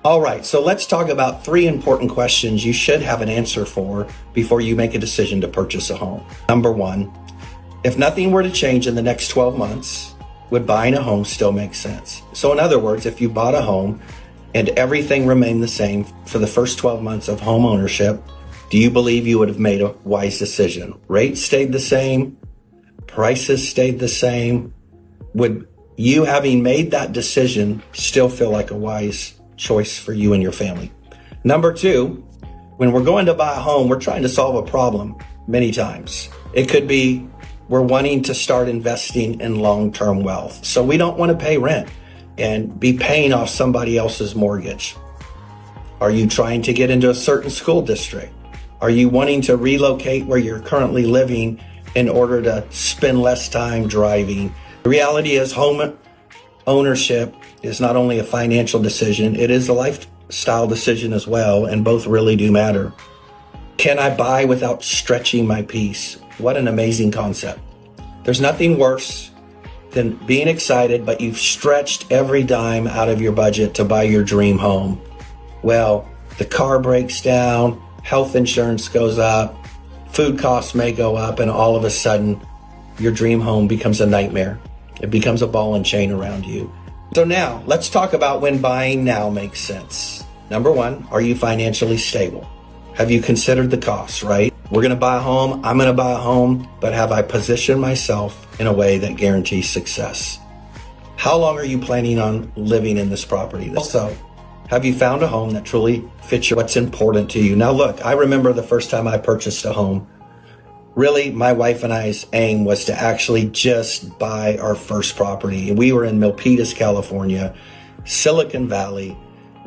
All right, so let's talk about 3 important questions you should have an answer for before you make a decision to purchase a home. Number 1, if nothing were to change in the next 12 months, would buying a home still make sense? So in other words, if you bought a home and everything remained the same for the first 12 months of home ownership, do you believe you would have made a wise decision? Rates stayed the same, prices stayed the same. Would you, having made that decision, still feel like a wise choice for you and your family? Number 2, when we're going to buy a home, we're trying to solve a problem many times. It could be we're wanting to start investing in long-term wealth. So we don't want to pay rent and be paying off somebody else's mortgage. Are you trying to get into a certain school district? Are you wanting to relocate where you're currently living in order to spend less time driving? The reality is home ownership is not only a financial decision, it is a lifestyle decision as well, and both really do matter. Can I buy without stretching my peace? What an amazing concept. There's nothing worse than being excited, but you've stretched every dime out of your budget to buy your dream home. Well, the car breaks down, health insurance goes up, food costs may go up, and all of a sudden, your dream home becomes a nightmare. It becomes a ball and chain around you. So now, let's talk about when buying now makes sense. Number 1, are you financially stable? Have you considered the costs, right? We're going to buy a home, I'm going to buy a home, but have I positioned myself in a way that guarantees success? How long are you planning on living in this property? Also, have you found a home that truly fits what's important to you? Now look, I remember the first time I purchased a home. Really, my wife and I's aim was to actually just buy our first property. We were in Milpitas, California, Silicon Valley,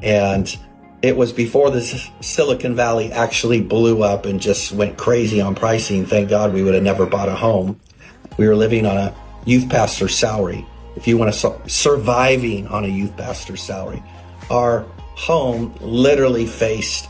and it was before the Silicon Valley actually blew up and just went crazy on pricing. Thank God we would have never bought a home. We were living on a youth pastor's salary. If you want to surviving on a youth pastor's salary. Our home literally faced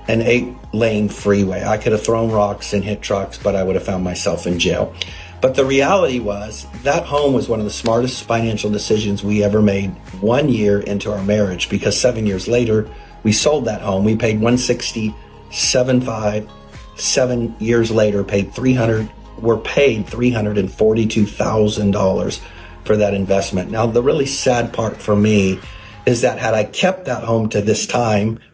an 8-lane freeway. I could have thrown rocks and hit trucks, but I would have found myself in jail. But the reality was that home was one of the smartest financial decisions we ever made 1 year into our marriage, because 7 years later, we sold that home. We paid $167,500. 7 years later, we're paid $342,000 for that investment. Now, the really sad part for me is that had I kept that home to this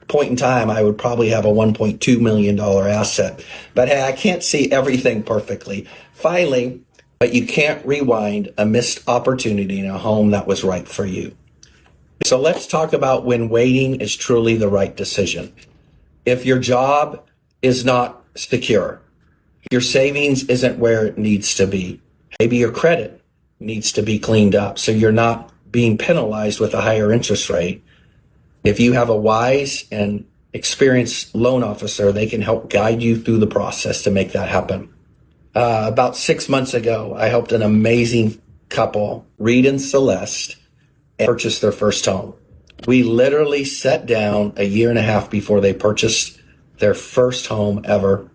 point in time, I would probably have a $1.2 million asset. But hey, I can't see everything perfectly. Finally, but you can't rewind a missed opportunity in a home that was right for you. So let's talk about when waiting is truly the right decision. If your job is not secure, your savings isn't where it needs to be, maybe your credit needs to be cleaned up so you're not being penalized with a higher interest rate. If you have a wise and experienced loan officer, they can help guide you through the process to make that happen. About 6 months ago, I helped an amazing couple, Reed and Celeste, purchase their first home. We literally sat down a year and a half before they purchased their first home ever.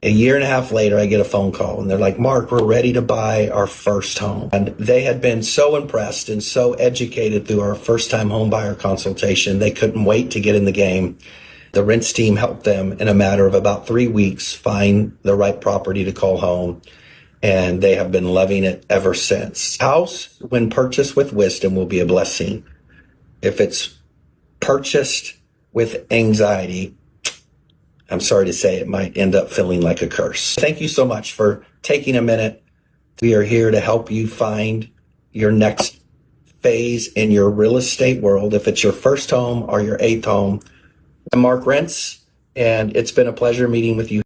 A year and a half later, I get a phone call and they're like, "Mark, we're ready to buy our first home." And they had been so impressed and so educated through our first time home buyer consultation. They couldn't wait to get in the game. The Rentz Team helped them in a matter of about 3 weeks find the right property to call home. And they have been loving it ever since. House, when purchased with wisdom, will be a blessing. If it's purchased with anxiety, I'm sorry to say, it might end up feeling like a curse. Thank you so much for taking a minute. We are here to help you find your next phase in your real estate world. If it's your first home or your 8th home, I'm Mark Rentz, and it's been a pleasure meeting with you.